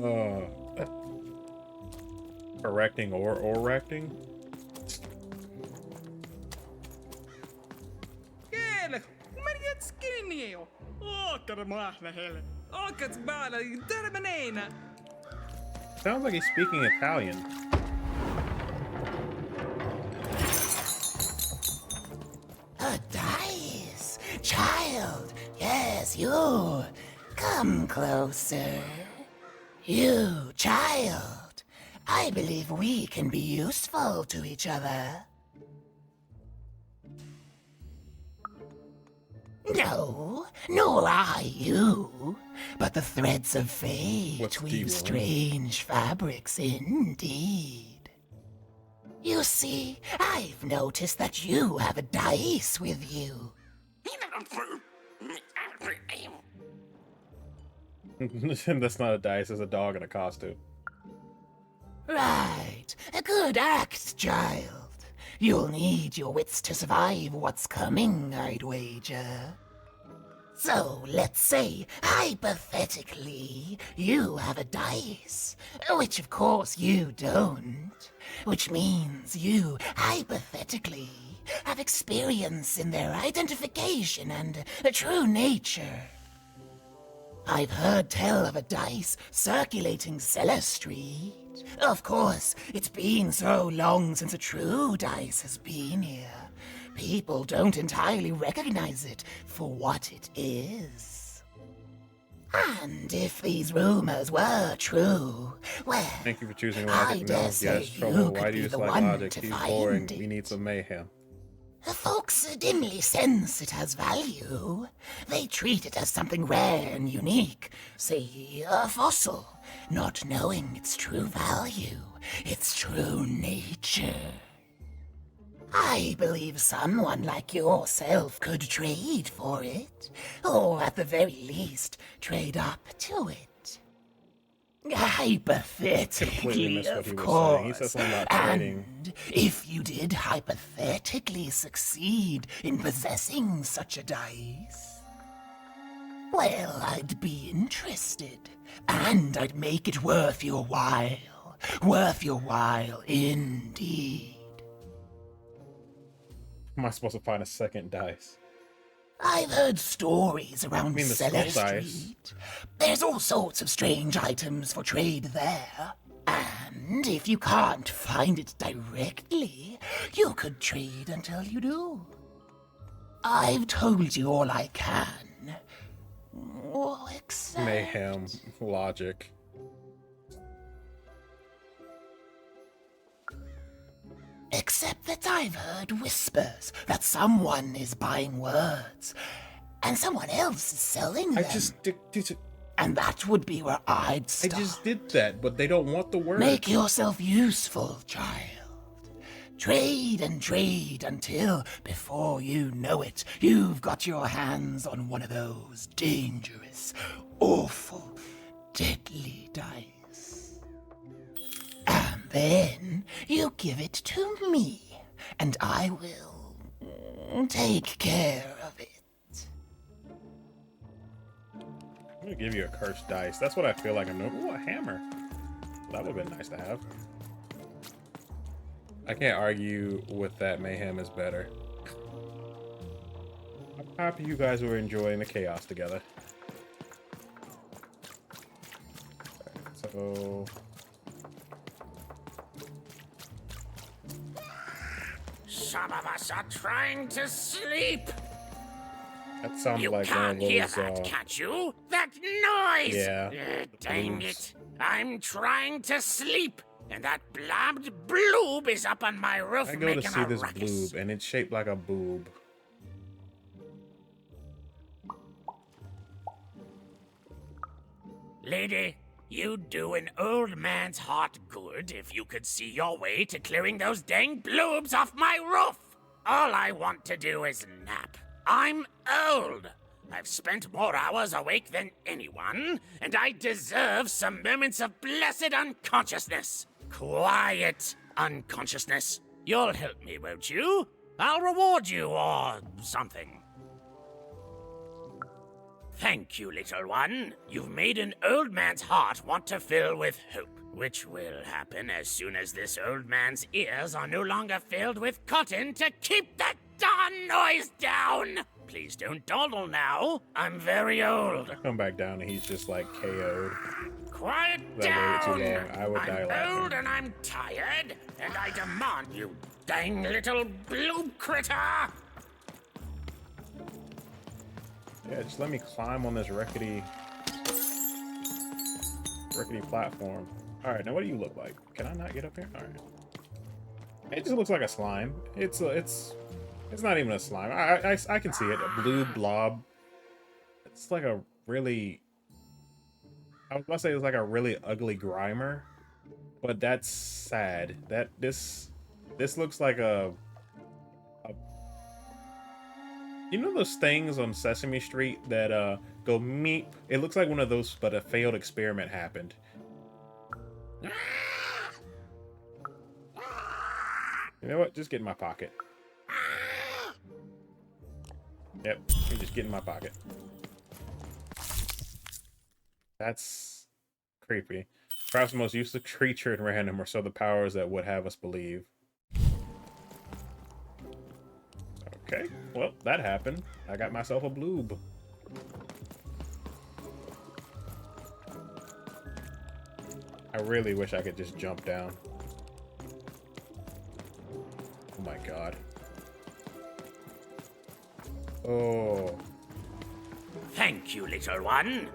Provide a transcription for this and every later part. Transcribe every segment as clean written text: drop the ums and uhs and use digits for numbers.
Uh, correcting or erecting? Keel, Mariet Skinio. Ookar maahna hele. Ookats baala termeneena. Sounds like he's speaking Italian. A dice! Child! Yes, you! Come closer. You, child! I believe we can be useful to each other. No, nor I you, but the threads of fate What's weave D1? strange fabrics indeed. You see, I've noticed that you have a dice with you. That's not a dice, it's a dog in a costume. Right, a good act, child. You'll need your wits to survive what's coming, I'd wager. So, let's say, hypothetically, you have a dice, which of course you don't, which means you, hypothetically, have experience in their identification and true nature. I've heard tell of a dice circulating Cellar Street. Of course, it's been so long since a true dice has been here. People don't entirely recognize it for what it is. And if these rumors were true, well, Thank you for choosing I logic. dare No, say yes, you trouble. could Why do be you the select one logic? to He's find boring. it. We need some mayhem. Folks dimly sense it has value. They treat it as something rare and unique, say a fossil, not knowing its true value, its true nature. I believe someone like yourself could trade for it, or at the very least, trade up to it. Completely Hypothetically, missed what of he was course. saying. He said something about trading. And if you did hypothetically succeed in possessing such a dice, well, I'd be interested, and I'd make it worth your while. Worth your while indeed. Am I supposed to find a second dice? I've heard stories around mean the Cellar skull dice. Street. There's all sorts of strange items for trade there. And if you can't find it directly, you could trade until you do. I've told you all I can. Oh, except... Mayhem. Logic. Except that I've heard whispers that someone is buying words, and someone else is selling them. And that would be where I'd I start. just did that, but they don't want the word. Make yourself useful, child. Trade and trade until, before you know it, you've got your hands on one of those dangerous, awful, deadly dice. And then you give it to me, and I will take care of it. I'm gonna give you a cursed dice. That's what I feel like I'm doing. Ooh, a hammer. That would have been nice to have. I can't argue with that. Mayhem is better. I'm happy you guys were enjoying the chaos together. So... Some of us are trying to sleep. that sounded You like one of can't hear those, that, can't you? That noise! Yeah. Dang Bloobs. it. I'm trying to sleep, and that blabbed bloob is up on my roof I go making to see a this ruckus. bloob, and it's shaped like a boob. Lady, you'd do an old man's heart good if you could see your way to clearing those dang bloobs off my roof. All I want to do is nap. I'm old. I've spent more hours awake than anyone, and I deserve some moments of blessed unconsciousness. Quiet unconsciousness. You'll help me, won't you? I'll reward you or something. Thank you, little one. You've made an old man's heart want to fill with hope, which will happen as soon as this old man's ears are no longer filled with cotton to keep that darn noise down. Please don't dawdle now. I'm very old. Come back down and he's just like KO'd. Quiet That waited too down! long. I would die I'm laughing. old and I'm tired, and I demand you, dang little blue critter! Yeah, just let me climb on this rickety platform. All right, now what do you look like? Can I not get up here? All right. It just looks like a slime. It's not even a slime. I can see it. A blue blob. It's like a really. I was about to say it was like a really ugly Grimer, but that's sad. That this looks like a you know those things on Sesame Street that go meep? It looks like one of those, but a failed experiment happened. You know what? Just get in my pocket. Yep, you just get in my pocket. That's creepy. Perhaps the most useless creature in random, or so the powers that would have us believe. Okay, well, that happened. I got myself a bloob. I really wish I could just jump down. Oh my god. Oh. Thank you, little one.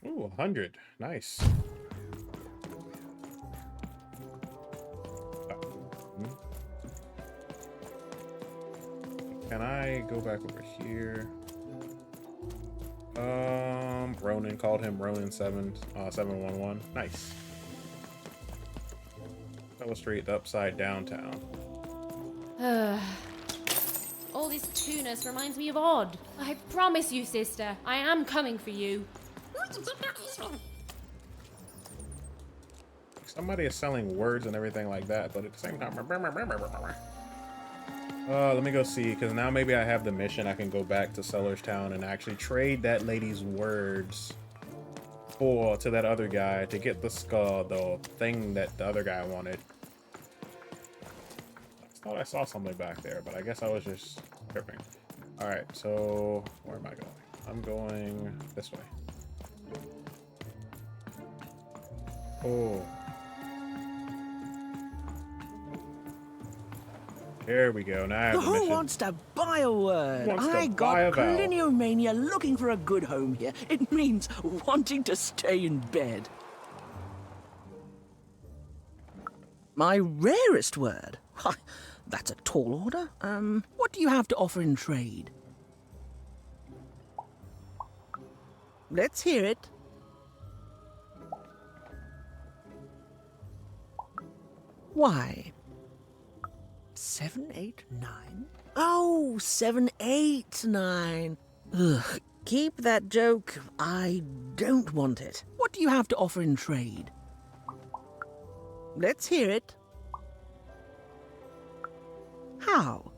Ooh, 100. Nice. Can I go back over here? Ronan called him Ronan 711. Nice. Illustrate the upside downtown. All this tunus reminds me of Odd. I promise you, sister, I am coming for you. Somebody is selling words and everything like that, but at the same time, let me go see, because now maybe I have the mission. I can go back to Seller's Town and actually trade that lady's words to that other guy to get the skull, the thing that the other guy wanted. I thought I saw something back there, but I guess I was just tripping. All right, so where am I going? I'm going this way. Oh. There we go. Now I have the Who mission. wants to buy a word? Who wants to I buy a got vowel? pliniomania looking for a good home here. It means wanting to stay in bed. My rarest word? Why, that's a tall order. What do you have to offer in trade? Let's hear it. Why? 789? Oh, 789. Ugh, keep that joke. I don't want it. What do you have to offer in trade? Let's hear it. How?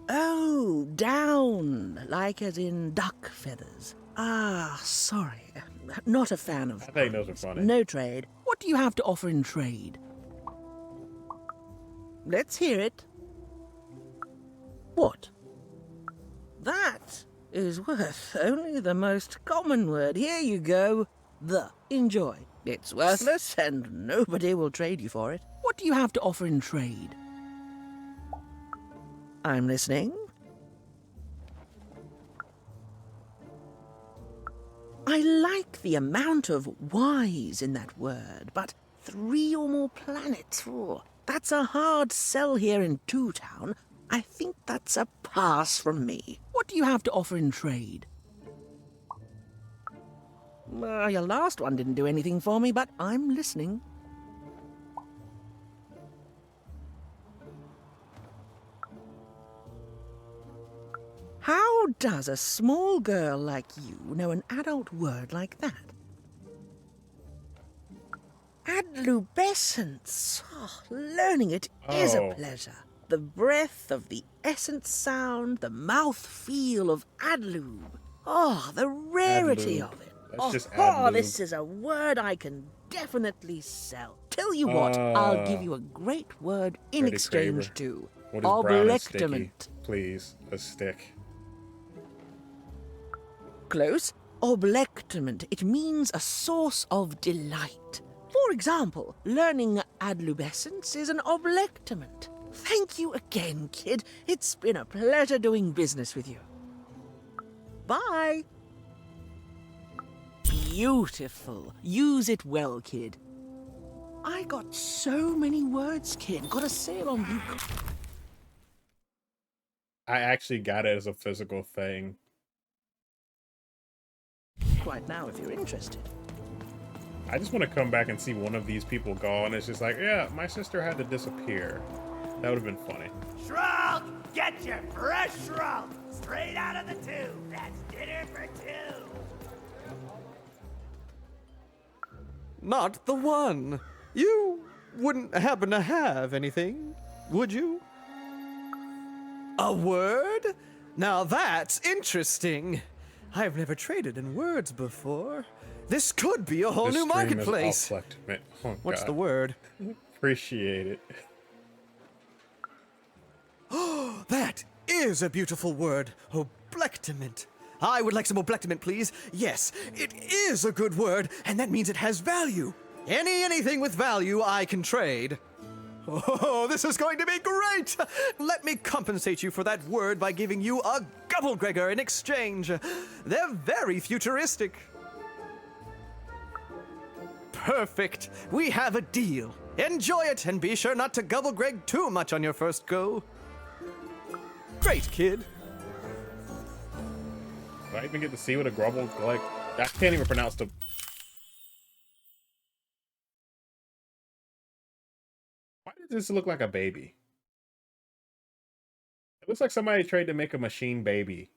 Oh, down, like as in duck feathers. Ah, sorry. Not a fan of I think those are funny. no trade. What do you have to offer in trade? Let's hear it. What? That is worth only the most common word. Here you go. The. Enjoy. It's worthless and nobody will trade you for it. What do you have to offer in trade? I'm listening. I like the amount of Y's in that word, but 3 or more planets. Oh, that's a hard sell here in Two Town. I think that's a pass from me. What do you have to offer in trade? Your last one didn't do anything for me, but I'm listening. How does a small girl like you know an adult word like that? Adlubescence. Oh, learning it is Oh. a pleasure. The breath of the essence sound, the mouth feel of adlube. Oh, the rarity Adloob. of it. That's just Oh, adloob. this is a word I can definitely sell. Tell you what, I'll give you a great word in Freddy exchange Kramer. to What is brown and sticky? oblectament. Please, a stick. Close. Oblectament. It means a source of delight. For example, learning adlubescence is an oblectament. Thank you again, kid. It's been a pleasure doing business with you. Bye. Beautiful. Use it well, kid. I got so many words, kid. Got a sale on you. I actually got it as a physical thing. Right now, if you're interested. I just want to come back and see one of these people go, and it's just like, yeah, my sister had to disappear. That would have been funny. Shroud, get your fresh shroud straight out of the tube. That's dinner for two. Not the one. You wouldn't happen to have anything, would you? A word? Now that's interesting. I've never traded in words before. This could be a whole This new stream is marketplace. all oh, What's God. the word? Appreciate it. That is a beautiful word. Oblectament. I would like some oblectament, please. Yes, it is a good word, and that means it has value. Anything with value I can trade. Oh, this is going to be great! Let me compensate you for that word by giving you a Gubblegregor in exchange. They're very futuristic. Perfect. We have a deal. Enjoy it, and be sure not to Gubblegreg too much on your first go. Great, kid. Do I even get to see what a grubble, like, I can't even pronounce the... Why does this look like a baby? It looks like somebody tried to make a machine baby.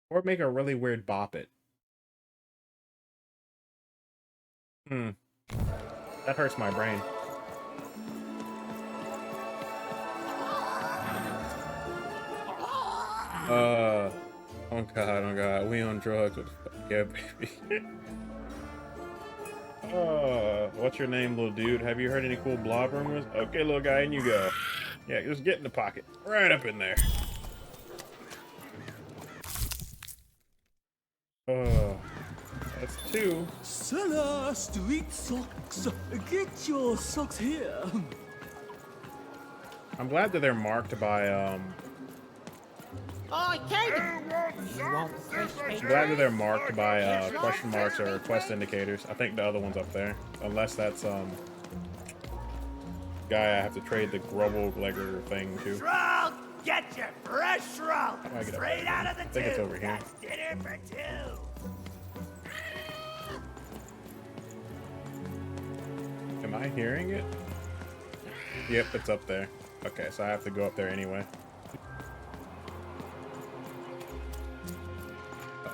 Or make a really weird bop it. That hurts my brain. Oh god, we on drugs. What the fuck? Yeah, baby. What's your name, little dude? Have you heard any cool blob rumors? Okay, little guy, in you go. Yeah, just get in the pocket. Right up in there. That's two. Seller, street socks. Get your socks here. I'm glad that they're marked by, Oh, kid! I'm glad that they're marked by, question marks or quest indicators. I think the other one's up there. Unless that's, guy I have to trade the Grubbleglegger thing to. Shroud, get your fresh shroud How do I get up straight there? out of the I think it's tube. over here. That's dinner for two. Am I hearing it? Yep, it's up there. Okay, so I have to go up there anyway.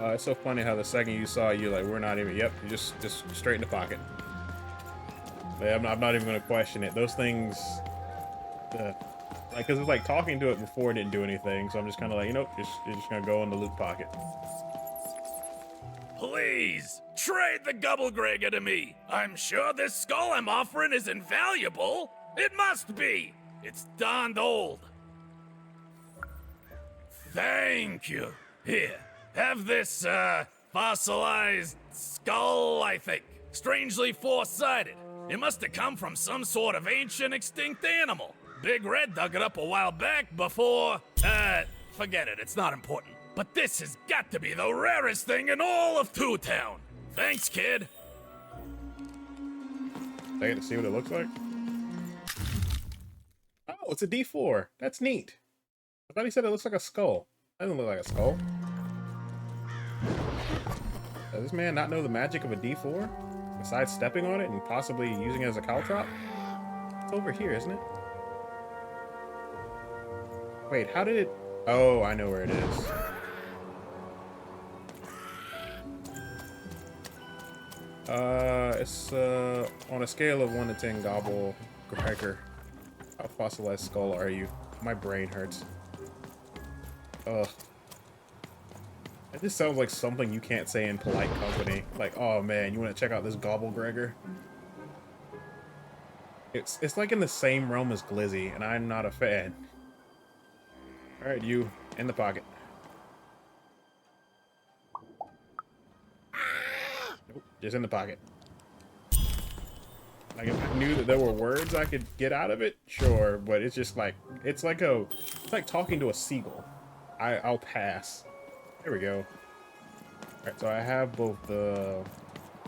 It's so funny how the second you saw you like, we're not even, yep, you just straight in the pocket. Yeah, I'm not even gonna question it. Those things, like, cause it's like talking to it before it didn't do anything, so I'm just kind of like, you know, you're just gonna go in the loot pocket. Please, trade the Gubblegregor to me. I'm sure this skull I'm offering is invaluable. It must be. It's darned old. Thank you. Here, have this, fossilized skull, I think. Strangely four-sided. It must have come from some sort of ancient extinct animal. Big Red dug it up a while back before, forget it, it's not important. But this has got to be the rarest thing in all of Two Town. Thanks, kid. I get to see what it looks like. Oh, it's a D4. That's neat. I thought he said it looks like a skull. That doesn't look like a skull. Does this man not know the magic of a D4? Besides stepping on it and possibly using it as a caltrop? It's over here, isn't it? Wait, how did it... Oh, I know where it is. It's on a scale of 1 to 10, Gobble Gregor. How fossilized skull are you? My brain hurts. Ugh. It just sounds like something you can't say in polite company. Like, oh man, you want to check out this Gobble Gregor? It's like in the same realm as Glizzy, and I'm not a fan. Alright, you, in the pocket. Nope, just in the pocket. Like, if I knew that there were words I could get out of it, sure, but it's just like, it's like talking to a seagull. I'll pass. There we go. Alright, so I have both the...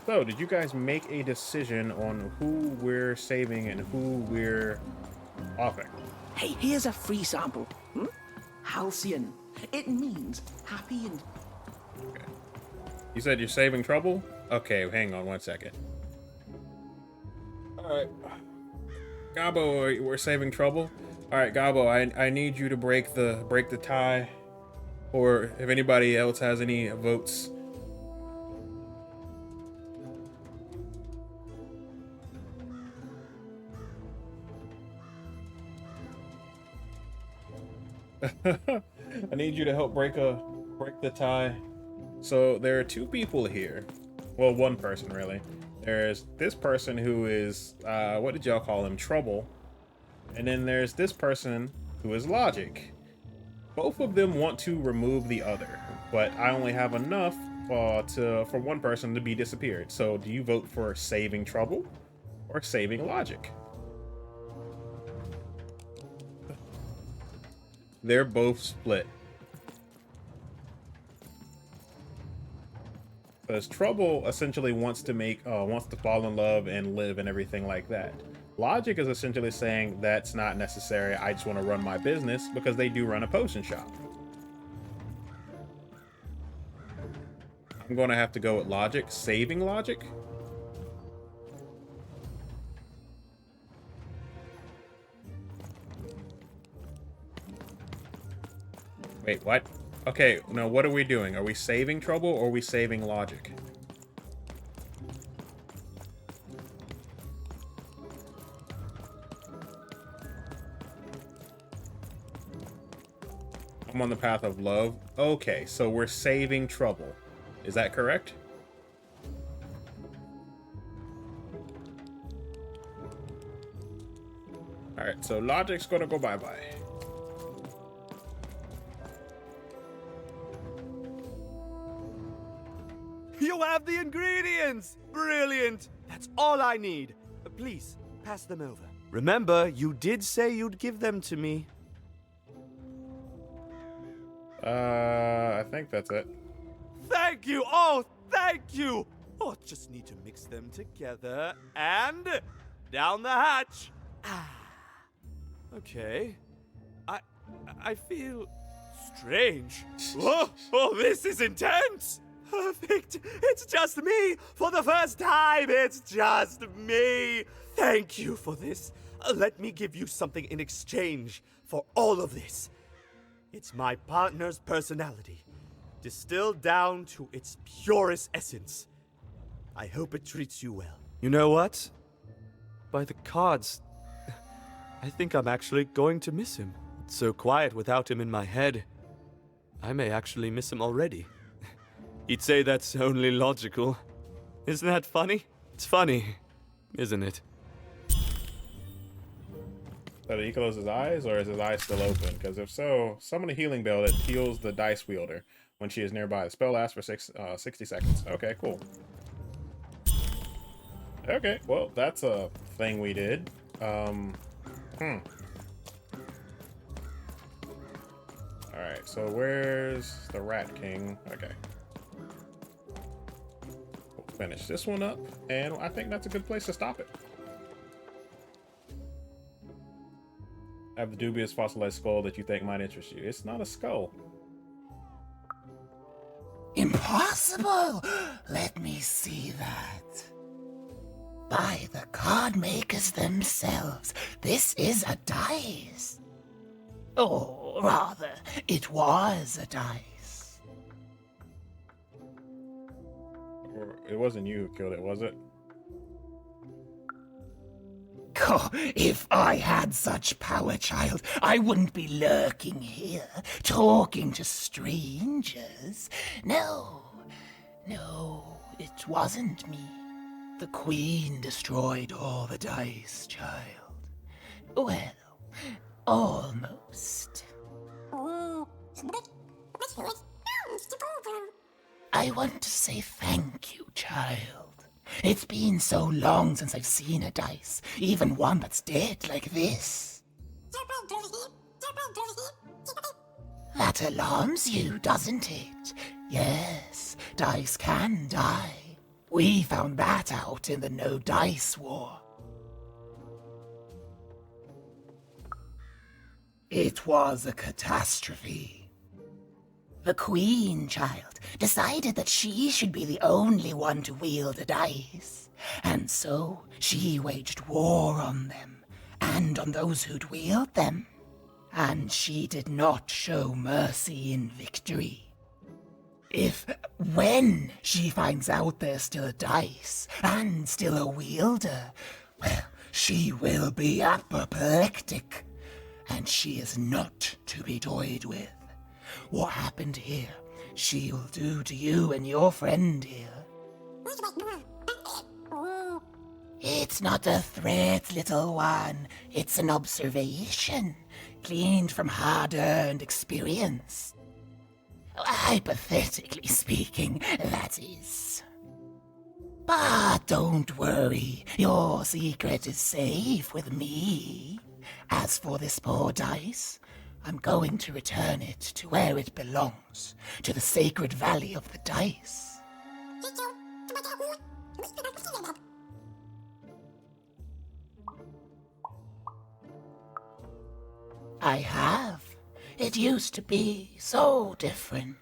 So, did you guys make a decision on who we're saving and who we're offing? Hey, here's a free sample. Halcyon. It means happy and... Okay. You said you're saving trouble? Okay, hang on one second. Alright. Gabo, we're saving trouble? Alright, Gabo, I need you to break the tie. Or if anybody else has any votes. I need you to help break the tie. So there are two people here. Well, one person really. There's this person who is what did y'all call him? Trouble. And then there's this person who is Logic. Both of them want to remove the other, but I only have enough for one person to be disappeared. So do you vote for saving Trouble or saving Logic? They're both split. Because Trouble essentially wants to fall in love and live and everything like that. Logic is essentially saying that's not necessary. I just want to run my business because they do run a potion shop. I'm going to have to go with Logic. Saving Logic? Wait, what? Okay, now what are we doing? Are we saving Trouble or are we saving Logic? I'm on the path of love. Okay, so we're saving Trouble. Is that correct? Alright, so Logic's gonna go bye-bye. You have the ingredients! Brilliant! That's all I need. Please, pass them over. Remember, you did say you'd give them to me. I think that's it. Thank you! Oh, thank you! Oh, just need to mix them together and down the hatch. Ah. Okay. I feel strange. Oh, this is intense! Perfect! It's just me! For the first time, it's just me! Thank you for this. Let me give you something in exchange for all of this. It's my partner's personality, distilled down to its purest essence. I hope it treats you well. You know what? By the cards, I think I'm actually going to miss him. It's so quiet without him in my head. I may actually miss him already. He'd say that's only logical. Isn't that funny? It's funny, isn't it? So did he close his eyes, or is his eyes still open? Because if so, summon a healing bell that heals the dice wielder when she is nearby. The spell lasts for 60 seconds. Okay, cool. Okay, well, that's a thing we did. Alright, so where's the Rat King? Okay. We'll finish this one up, and I think that's a good place to stop it. I have the dubious fossilized skull that you think might interest you. It's not a skull. Impossible! Let me see that. By the card makers themselves, this is a dice. Or rather, it was a dice. Or it wasn't you who killed it, was it? Oh, if I had such power, child, I wouldn't be lurking here, talking to strangers. No, it wasn't me. The Queen destroyed all the dice, child. Well, almost. I want to say thank you, child. It's been so long since I've seen a dice, even one that's dead like this. That alarms you, doesn't it? Yes, dice can die. We found that out in the No Dice War. It was a catastrophe. The Queen, child, decided that she should be the only one to wield a dice, and so she waged war on them, and on those who'd wield them. And she did not show mercy in victory. When she finds out there's still a dice, and still a wielder, well, she will be apoplectic, and she is not to be toyed with. What happened here, she'll do to you and your friend here. It's not a threat, little one. It's an observation, gleaned from hard-earned experience. Hypothetically speaking, that is. But don't worry, your secret is safe with me. As for this poor dice, I'm going to return it to where it belongs, to the sacred valley of the dice. I have. It used to be so different.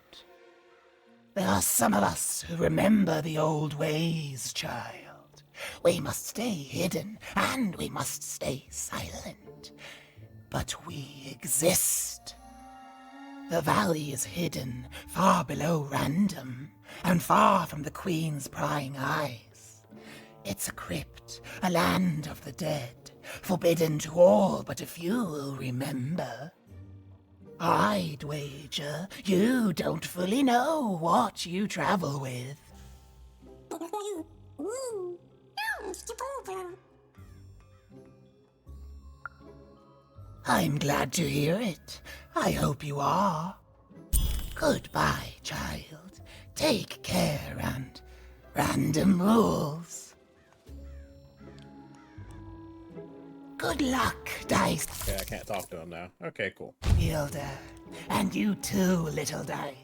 There are some of us who remember the old ways, child. We must stay hidden, and we must stay silent. But we exist. The valley is hidden, far below random, and far from the Queen's prying eyes. It's a crypt, a land of the dead, forbidden to all but a few will remember. I'd wager you don't fully know what you travel with. I'm glad to hear it. I hope you are. Goodbye, child. Take care and random rules. Good luck, Dice. Okay, I can't talk to him now. Okay, cool. Wielder. And you too, little Dice.